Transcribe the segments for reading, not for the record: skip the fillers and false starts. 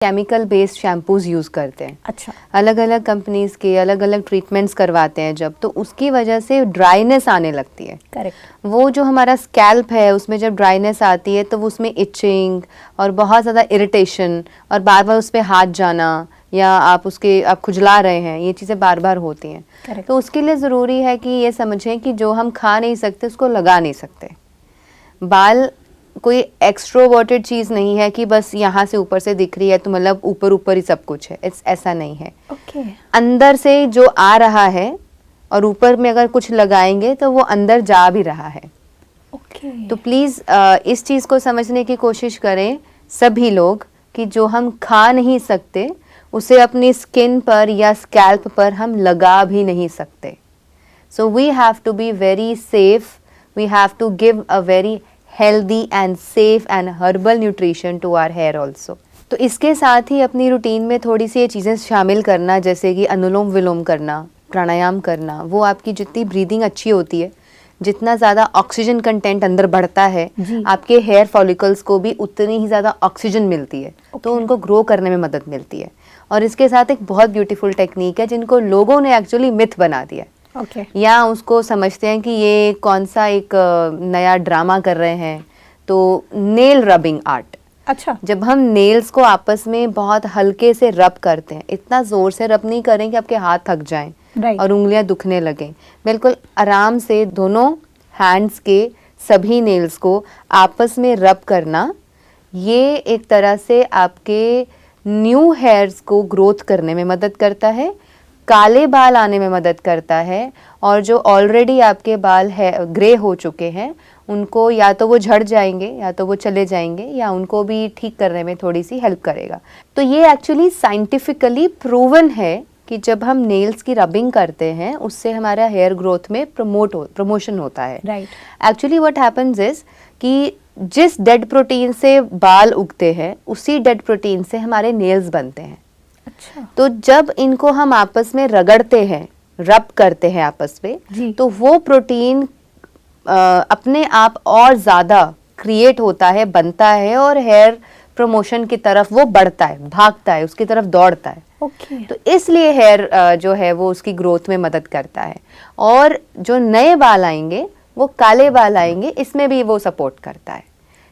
Chemical based shampoos use करते हैं। अच्छा, अलग अलग कंपनीज के अलग अलग ट्रीटमेंट्स करवाते हैं जब, तो उसकी वजह से ड्राइनेस आने लगती है। करेक्ट। वो जो हमारा स्कैल्प है उसमें जब ड्राइनेस आती है तो वो उसमें इचिंग और बहुत ज़्यादा इरिटेशन और बार बार उस पर हाथ जाना या आप खुजला रहे हैं, ये चीज़ें बार बार होती हैं। Correct. तो उसके लिए ज़रूरी है कि ये समझें कि जो हम खा नहीं सकते उसको लगा नहीं सकते। बाल कोई एक्सट्रोवर्टेड चीज़ नहीं है कि बस यहाँ से ऊपर से दिख रही है तो मतलब ऊपर ऊपर ही सब कुछ है, ऐसा नहीं है। ओके। अंदर से जो आ रहा है और ऊपर में अगर कुछ लगाएंगे तो वो अंदर जा भी रहा है। ओके। तो प्लीज़ इस चीज़ को समझने की कोशिश करें सभी लोग कि जो हम खा नहीं सकते उसे अपनी स्किन पर या स्कैल्प पर हम लगा भी नहीं सकते। So we have to be very safe, we have to give a very healthy and safe and herbal nutrition to our hair also. तो इसके साथ ही अपनी रूटीन में थोड़ी सी ये चीज़ें शामिल करना, जैसे कि अनुलोम विलोम करना, प्राणायाम करना। वो आपकी जितनी ब्रीदिंग अच्छी होती है, जितना ज़्यादा ऑक्सीजन कंटेंट अंदर बढ़ता है, आपके हेयर फॉलिकल्स को भी उतनी ही ज़्यादा ऑक्सीजन मिलती है, तो उनको ग्रो करने में मदद मिलती है। और इसके साथ एक बहुत ब्यूटीफुल टेक्निक है जिनको लोगों ने एक्चुअली मिथ बना दिया है। ओके। या उसको समझते हैं कि ये कौन सा एक नया ड्रामा कर रहे हैं। तो नेल रबिंग आर्ट। अच्छा। जब हम नेल्स को आपस में बहुत हल्के से रब करते हैं, इतना ज़ोर से रब नहीं करें कि आपके हाथ थक जाएं Right. और उंगलियां दुखने लगें। बिल्कुल आराम से दोनों हैंड्स के सभी नेल्स को आपस में रब करना, ये एक तरह से आपके न्यू हेयर्स को ग्रोथ करने में मदद करता है, काले बाल आने में मदद करता है, और जो ऑलरेडी आपके बाल है ग्रे हो चुके हैं उनको या तो वो झड़ जाएंगे या तो वो चले जाएंगे या उनको भी ठीक करने में थोड़ी सी हेल्प करेगा। तो ये एक्चुअली साइंटिफिकली प्रूवन है कि जब हम नेल्स की रबिंग करते हैं उससे हमारा हेयर ग्रोथ में प्रमोशन होता है। Right. Actually what happens is कि जिस डेड प्रोटीन से बाल उगते हैं उसी डेड प्रोटीन से हमारे नेल्स बनते हैं। अच्छा। तो जब इनको हम आपस में रगड़ते हैं, रब करते हैं आपस में, तो वो प्रोटीन अपने आप और ज़्यादा क्रिएट होता है, बनता है और हेयर प्रमोशन की तरफ वो बढ़ता है, भागता है, उसकी तरफ दौड़ता है। ओके। तो इसलिए हेयर जो है वो उसकी ग्रोथ में मदद करता है। और जो नए बाल आएंगे वो काले बाल आएंगे, इसमें भी वो सपोर्ट करता है।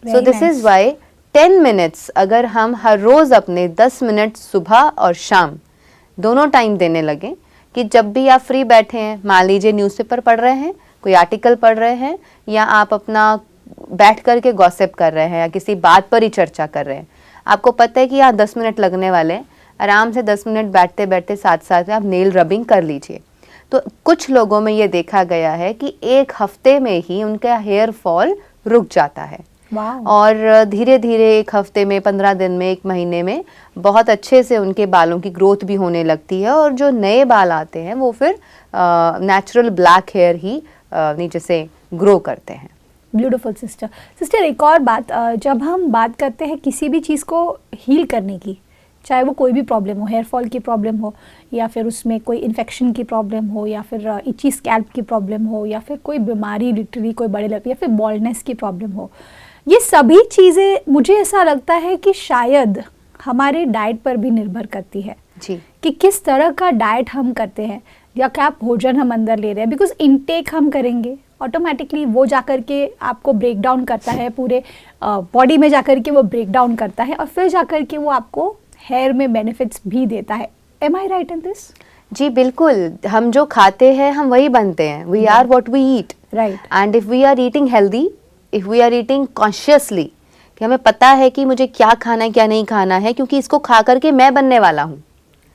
So this is why 10 minutes अगर हम हर रोज़ अपने 10 मिनट सुबह और शाम दोनों टाइम देने लगें, कि जब भी आप फ्री बैठे हैं, मान लीजिए न्यूज़पेपर पढ़ रहे हैं, कोई आर्टिकल पढ़ रहे हैं, या आप अपना बैठ कर के गॉसिप कर रहे हैं या किसी बात पर ही चर्चा कर रहे हैं, आपको पता है कि यहाँ 10 मिनट लगने वाले हैं, आराम से 10 मिनट बैठते बैठते साथ साथ में आप नेल रबिंग कर लीजिए। तो कुछ लोगों में ये देखा गया है कि 1 हफ्ते में ही उनका हेयर फॉल रुक जाता है। और धीरे धीरे 1 हफ्ते में, 15 दिन में, 1 महीने में बहुत अच्छे से उनके बालों की ग्रोथ भी होने लगती है, और जो नए बाल आते हैं वो फिर नेचुरल ब्लैक हेयर ही नीचे से ग्रो करते हैं। ब्यूटीफुल सिस्टर, एक और बात, जब हम बात करते हैं किसी भी चीज़ को हील करने की, चाहे वो कोई भी प्रॉब्लम हो, हेयर फॉल की प्रॉब्लम हो, या फिर उसमें कोई इन्फेक्शन की प्रॉब्लम हो, या फिर इची स्कैल्प की प्रॉब्लम हो, या फिर कोई बीमारी लिटरली कोई बड़े लगती, या फिर बॉल्डनेस की प्रॉब्लम हो, ये सभी चीज़ें मुझे ऐसा लगता है कि शायद हमारे डाइट पर भी निर्भर करती है जी, कि किस तरह का डाइट हम करते हैं या क्या भोजन हम अंदर ले रहे हैं। बिकॉज इनटेक हम करेंगे ऑटोमेटिकली वो जाकर के आपको ब्रेक डाउन करता है, पूरे बॉडी में जाकर के वो ब्रेक डाउन करता है, और फिर जाकर के वो आपको हेयर में बेनिफिट्स भी देता है। Am I right in this? जी बिल्कुल, हम जो खाते हैं हम वही बनते हैं। We are what we eat, right. And if we are eating healthy, if we are eating consciously, कि हमें पता है कि मुझे क्या खाना है क्या नहीं खाना है, क्योंकि इसको खा करके मैं बनने वाला हूँ।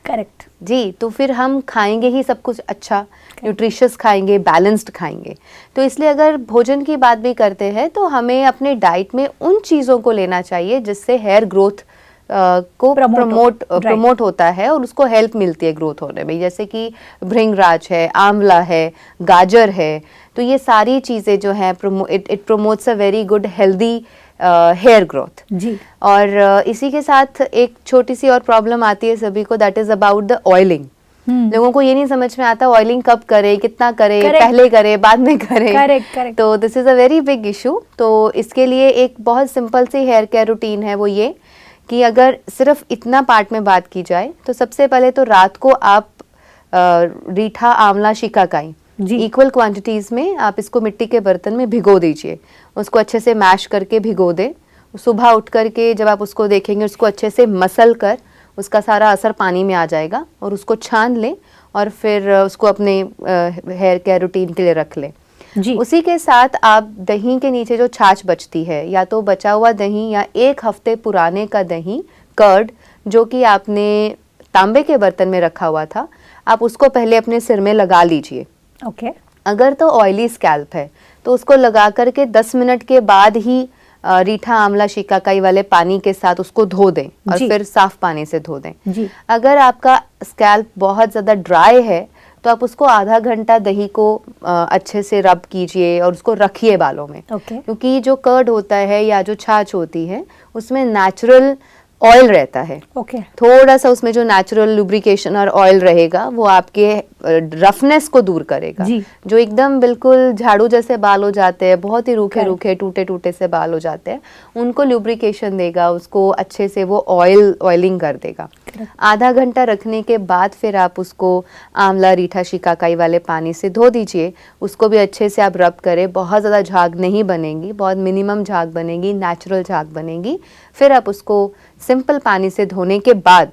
करेक्ट जी, तो फिर हम खाएंगे ही सब कुछ अच्छा, न्यूट्रिशियस खाएंगे, बैलेंस्ड खाएंगे। तो इसलिए अगर भोजन की बात भी करते हैं तो हमें अपने डाइट में उन चीज़ों को लेना चाहिए जिससे हेयर ग्रोथ को प्रमोट होता है और उसको हेल्प मिलती है ग्रोथ होने में। जैसे कि भृंगराज है, आंवला है, गाजर है, तो ये सारी चीज़ें जो हैं it promotes a very good healthy hair growth जी। और इसी के साथ एक छोटी सी और प्रॉब्लम आती है सभी को, that is about the oiling. लोगों को ये नहीं समझ में आता ऑयलिंग कब करे, कितना करे, पहले करे, बाद में करे। करेक्ट। तो this is a very big issue. तो इसके लिए एक बहुत simple see here care routine है, वो ये कि अगर सिर्फ इतना पार्ट में बात की जाए तो सबसे पहले तो रात को आप रीठा आंवला शिकाकाई इक्वल क्वांटिटीज में आप इसको मिट्टी के बर्तन में भिगो दीजिए, उसको अच्छे से मैश करके भिगो दें। सुबह उठ करके जब आप उसको देखेंगे उसको अच्छे से मसल कर उसका सारा असर पानी में आ जाएगा और उसको छान लें और फिर उसको अपने हेयर केयर रूटीन के लिए रख लें जी। उसी के साथ आप दही के नीचे जो छाछ बचती है, या तो बचा हुआ दही या 1 हफ्ते पुराने का दही कर्ड जो कि आपने तांबे के बर्तन में रखा हुआ था, आप उसको पहले अपने सिर में लगा लीजिए। ओके। अगर तो ऑयली स्कैल्प है तो उसको लगा करके 10 मिनट के बाद ही रीठा आंवला शिकाकाई वाले पानी के साथ उसको धो दें और फिर साफ पानी से धो दें जी। अगर आपका स्कैल्प बहुत ज़्यादा ड्राई है तो आप उसको आधा घंटा दही को अच्छे से रब कीजिए और उसको रखिए बालों में क्योंकि जो कर्ड होता है या जो छाछ होती है उसमें नेचुरल ऑयल रहता है। थोड़ा सा उसमें जो नेचुरल लुब्रिकेशन और ऑयल रहेगा वो आपके रफनेस को दूर करेगा। जो एकदम बिल्कुल झाड़ू जैसे बाल हो जाते हैं, बहुत ही रूखे रूखे टूटे टूटे से बाल हो जाते हैं, उनको लुब्रिकेशन देगा, उसको अच्छे से वो ऑयलिंग कर देगा। आधा घंटा रखने के बाद फिर आप उसको आंवला रीठा शिकाकाई वाले पानी से धो दीजिए। उसको भी अच्छे से आप रब करें, बहुत ज़्यादा झाग नहीं बनेगी, बहुत मिनिमम झाग बनेगी, नेचुरल झाग बनेगी। फिर आप उसको सिंपल पानी से धोने के बाद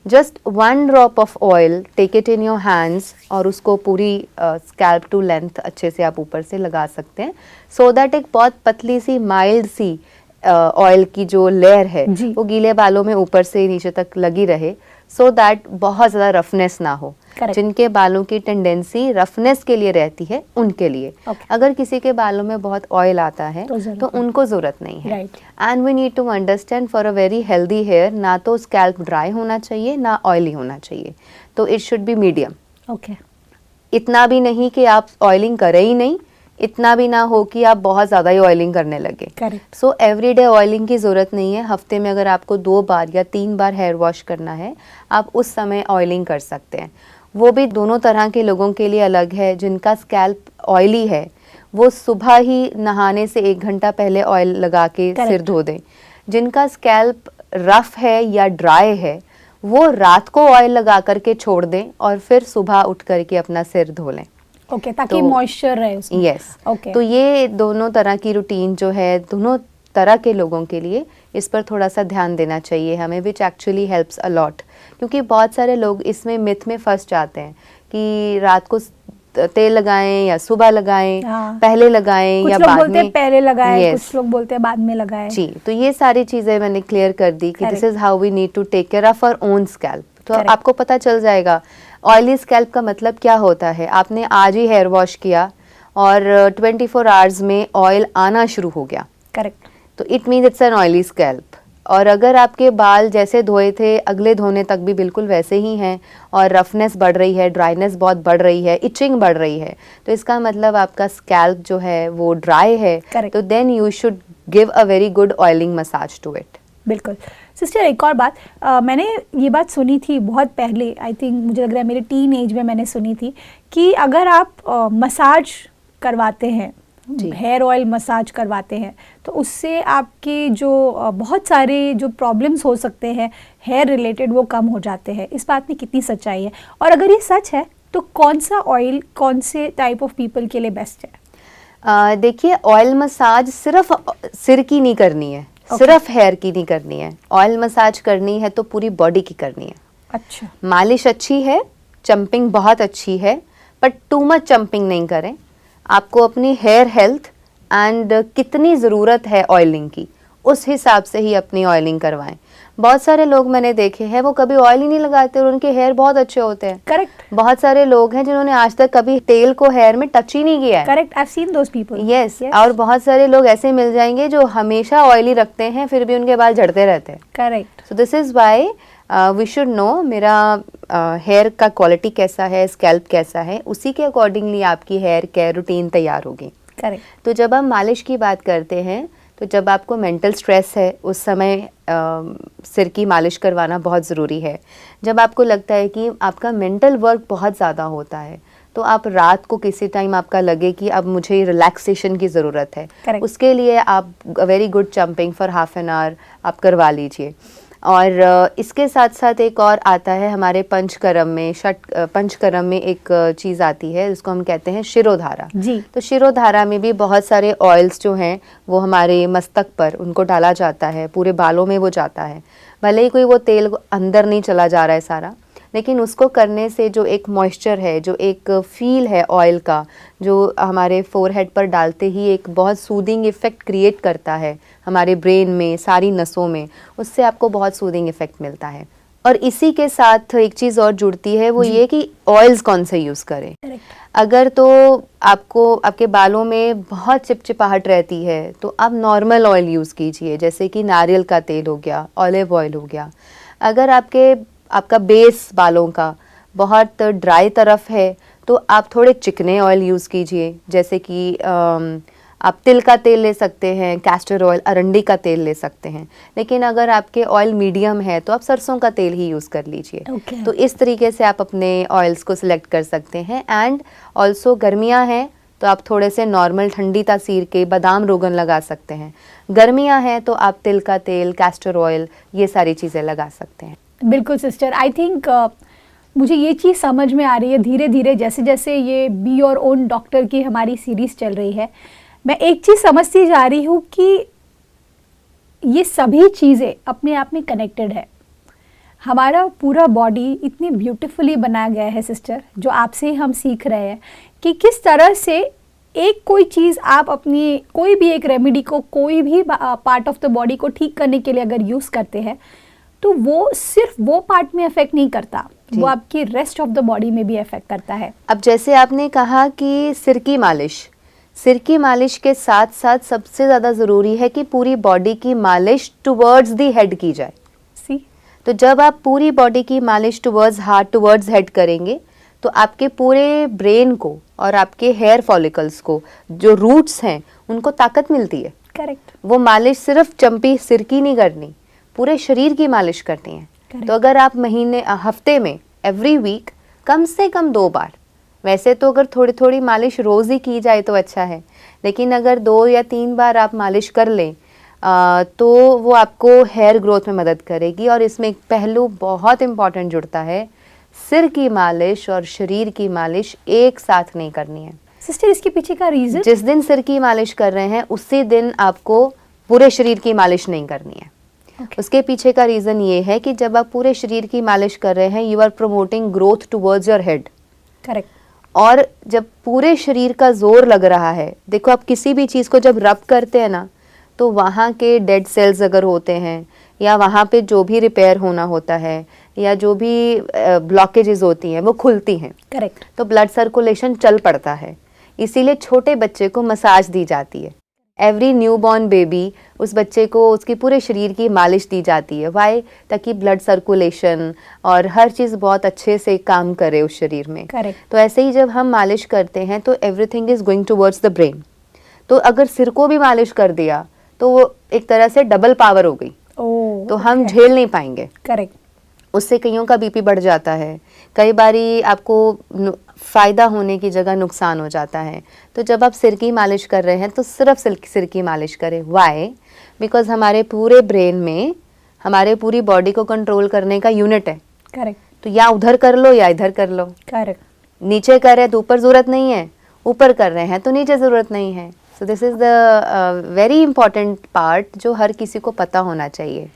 just 1 drop of oil take it in your hands और उसको पूरी स्कैल्प टू लेंथ अच्छे से आप ऊपर से लगा सकते हैं सो दैट एक बहुत पतली सी माइल्ड सी ऑयल की जो लेयर है वो गीले बालों में ऊपर से नीचे तक लगी रहे सो दैट बहुत ज़्यादा रफनेस ना हो। जिनके बालों की टेंडेंसी रफनेस के लिए रहती है उनके लिए। अगर किसी के बालों में बहुत ऑयल आता है तो उनको ज़रूरत नहीं है। And we need to understand for a very healthy hair ना तो स्कैल्प ड्राई होना चाहिए ना ऑयली होना चाहिए, तो इट शुड बी मीडियम। इतना भी नहीं कि आप ऑयलिंग करें ही नहीं, इतना भी ना हो कि आप बहुत ज़्यादा ही ऑयलिंग करने लगे। सो एवरीडे ऑयलिंग की ज़रूरत नहीं है। हफ्ते में अगर आपको 2 बार या 3 बार हेयर वॉश करना है आप उस समय ऑयलिंग कर सकते हैं। वो भी दोनों तरह के लोगों के लिए अलग है। जिनका स्कैल्प ऑयली है वो सुबह ही नहाने से 1 घंटा पहले ऑयल लगा के सिर धो दें। जिनका स्कैल्प रफ है या ड्राई है वो रात को ऑयल लगा करके छोड़ दें और फिर सुबह उठ करके अपना सिर धो लें। ताकि मॉइस्चर रहे उसमें। यस। तो ये दोनों तरह की रूटीन जो है दोनों तरह के लोगों के लिए इस पर थोड़ा सा ध्यान देना चाहिए हमें, which actually helps a lot. क्योंकि बहुत सारे लोग इसमें मिथ में फंस जाते हैं कि रात को तेल लगाएं या सुबह लगाएं, पहले लगाएं या बाद में। कुछ लोग बोलते हैं पहले लगाएं, कुछ लोग बोलते हैं बाद में लगाएं। जी, तो ये सारी चीजें मैंने क्लियर कर दी कि this is how we need to take care of our own scalp. तो आपको पता चल जाएगा ऑयली स्कैल्प का मतलब क्या होता है। आपने आज ही हेयर वॉश किया और 24 आवर्स में ऑयल आना शुरू हो गया, तो it means it's an oily scalp. और अगर आपके बाल जैसे धोए थे अगले धोने तक भी बिल्कुल वैसे ही हैं और रफनेस बढ़ रही है, ड्राइनेस बहुत बढ़ रही है, इचिंग बढ़ रही है, तो इसका मतलब आपका स्कैल्प जो है वो ड्राई है। तो then you should give a very good oiling massage to it. बिल्कुल। सिस्टर एक और बात, मैंने ये बात सुनी थी बहुत पहले, आई थिंक मुझे लग रहा है मेरे टीन एज में मैंने सुनी थी कि अगर आप मसाज करवाते हैं, हेयर ऑयल मसाज करवाते हैं, तो उससे आपके जो बहुत सारे जो प्रॉब्लम्स हो सकते हैं हेयर रिलेटेड वो कम हो जाते हैं। इस बात में कितनी सच्चाई है, और अगर ये सच है तो कौन सा ऑयल कौन से टाइप ऑफ पीपल के लिए बेस्ट है? देखिए, ऑयल मसाज सिर्फ सिर की नहीं करनी है, सिर्फ हेयर की नहीं करनी है। ऑयल मसाज करनी है तो पूरी बॉडी की करनी है। अच्छा। मालिश अच्छी है, चंपिंग बहुत अच्छी है, पर टू मच चंपिंग नहीं करें। आपको अपनी हेयर हेल्थ एंड कितनी ज़रूरत है ऑयलिंग की उस हिसाब से ही अपनी ऑयलिंग करवाएं। बहुत सारे लोग मैंने देखे हैं वो कभी ऑयल ही नहीं लगाते और उनके हेयर बहुत अच्छे होते हैं। करेक्ट। बहुत सारे लोग हैं जिन्होंने आज तक कभी तेल को हेयर में टच ही नहीं किया है। Correct, I have seen those people. Yes. और बहुत सारे लोग ऐसे मिल जाएंगे जो हमेशा ऑयली रखते हैं फिर भी उनके बाल झड़ते रहते हैं। Correct. So this is why we should know मेरा हेयर का क्वालिटी कैसा है, स्कैल्प कैसा है, उसी के अकॉर्डिंगली आपकी हेयर केयर रूटीन तैयार होगी। करेक्ट। तो जब हम मालिश की बात करते हैं तो जब आपको मेंटल स्ट्रेस है उस समय सिर की मालिश करवाना बहुत ज़रूरी है। जब आपको लगता है कि आपका मेंटल वर्क बहुत ज़्यादा होता है तो आप रात को किसी टाइम आपका लगे कि अब मुझे रिलैक्सेशन की ज़रूरत है, उसके लिए आप very good champing for half an hour आप करवा लीजिए। और इसके साथ साथ एक और आता है हमारे पंचकर्म में, पंचकर्म में एक चीज़ आती है जिसको हम कहते हैं शिरोधारा जी। तो शिरोधारा में भी बहुत सारे ऑयल्स जो हैं वो हमारे मस्तक पर उनको डाला जाता है, पूरे बालों में वो जाता है। भले ही कोई वो तेल अंदर नहीं चला जा रहा है सारा, लेकिन उसको करने से जो एक मॉइस्चर है, जो एक फील है ऑयल का, जो हमारे फोरहेड पर डालते ही एक बहुत सूदिंग इफ़ेक्ट क्रिएट करता है हमारे ब्रेन में, सारी नसों में, उससे आपको बहुत सूदिंग इफ़ेक्ट मिलता है। और इसी के साथ एक चीज़ और जुड़ती है, वो ये कि ऑयल्स कौन से यूज़ करें। अगर तो आपको आपके बालों में बहुत चिपचिपाहट रहती है तो आप नॉर्मल ऑयल यूज़ कीजिए, जैसे कि नारियल का तेल हो गया, ऑलिव ऑयल हो गया। अगर आपका बेस बालों का बहुत ड्राई तरफ है तो आप थोड़े चिकने ऑयल यूज़ कीजिए, जैसे कि आप तिल का तेल ले सकते हैं, कैस्टर ऑयल, अरंडी का तेल ले सकते हैं। लेकिन अगर आपके ऑयल मीडियम है तो आप सरसों का तेल ही यूज़ कर लीजिए। तो इस तरीके से आप अपने ऑयल्स को सिलेक्ट कर सकते हैं। एंड ऑल्सो गर्मियाँ हैं तो आप थोड़े से नॉर्मल ठंडी तासीर के बादाम रोगन लगा सकते हैं। गर्मियाँ हैं तो आप तिल का तेल, कैस्टर ऑयल, ये सारी चीज़ें लगा सकते हैं। बिल्कुल सिस्टर, आई थिंक मुझे ये चीज़ समझ में आ रही है धीरे धीरे, जैसे जैसे ये बी योर ओन डॉक्टर की हमारी सीरीज़ चल रही है। मैं एक चीज़ समझती जा रही हूँ कि ये सभी चीज़ें अपने आप में कनेक्टेड है। हमारा पूरा बॉडी इतनी ब्यूटीफुली बनाया गया है सिस्टर, जो आपसे हम सीख रहे हैं कि किस तरह से एक कोई चीज़ आप अपनी कोई भी एक रेमेडी को कोई भी पार्ट ऑफ द बॉडी को ठीक करने के लिए अगर यूज़ करते हैं तो वो सिर्फ वो पार्ट में इफेक्ट नहीं करता, वो आपकी रेस्ट ऑफ द बॉडी में भी इफेक्ट करता है। अब जैसे आपने कहा कि सिर की मालिश के साथ साथ सबसे ज़्यादा ज़रूरी है कि पूरी बॉडी की मालिश टुवर्ड्स दी हेड की जाए। तो जब आप पूरी बॉडी की मालिश टुवर्ड्स हार्ट, टुवर्ड्स हेड करेंगे तो आपके पूरे ब्रेन को और आपके हेयर फॉलिकल्स को, जो रूट्स हैं, उनको ताकत मिलती है। करेक्ट। वो मालिश सिर्फ चंपी सिर की नहीं करनी, पूरे शरीर की मालिश करनी है। तो अगर आप हफ्ते में एवरी वीक कम से कम 2 बार, वैसे तो अगर थोड़ी थोड़ी मालिश रोज़ ही की जाए तो अच्छा है, लेकिन अगर 2 या 3 बार आप मालिश कर लें तो वो आपको हेयर ग्रोथ में मदद करेगी। और इसमें एक पहलू बहुत इम्पॉर्टेंट जुड़ता है, सिर की मालिश और शरीर की मालिश एक साथ नहीं करनी है। सिस्टर, इसके पीछे का रीज़न? जिस दिन सिर की मालिश कर रहे हैं उसी दिन आपको पूरे शरीर की मालिश नहीं करनी है। उसके पीछे का रीज़न ये है कि जब आप पूरे शरीर की मालिश कर रहे हैं, you are promoting growth towards your head. Correct. और जब पूरे शरीर का जोर लग रहा है, देखो आप किसी भी चीज़ को जब रब करते हैं ना, तो वहाँ के डेड सेल्स अगर होते हैं या वहाँ पे जो भी रिपेयर होना होता है या जो भी ब्लॉकेजेस होती हैं वो खुलती हैं। करेक्ट। तो ब्लड सर्कुलेशन चल पड़ता है, इसीलिए छोटे बच्चे को मसाज दी जाती है। एवरी न्यूबॉर्न बेबी, उस बच्चे को उसकी पूरे शरीर की मालिश दी जाती है। वाई? ताकि ब्लड सर्कुलेशन और हर चीज़ बहुत अच्छे से काम करे उस शरीर में। करेक्ट। तो ऐसे ही जब हम मालिश करते हैं तो everything is going towards the brain. तो अगर सिर को भी मालिश कर दिया तो वो एक तरह से डबल पावर हो गई। तो हम झेल नहीं पाएंगे। करेक्ट। उससे कईयों का बीपी बढ़ जाता है, कई बारी आपको फ़ायदा होने की जगह नुकसान हो जाता है। तो जब आप सिर की मालिश कर रहे हैं तो सिर्फ सिर की मालिश करें। वाई? बिकॉज हमारे पूरे ब्रेन में हमारे पूरी बॉडी को कंट्रोल करने का यूनिट है। करेक्ट। तो या उधर कर लो या इधर कर लो। करेक्ट। नीचे कर रहे हैं तो ऊपर ज़रूरत नहीं है, ऊपर कर रहे हैं तो नीचे ज़रूरत नहीं है। So this is the very important part जो हर किसी को पता होना चाहिए।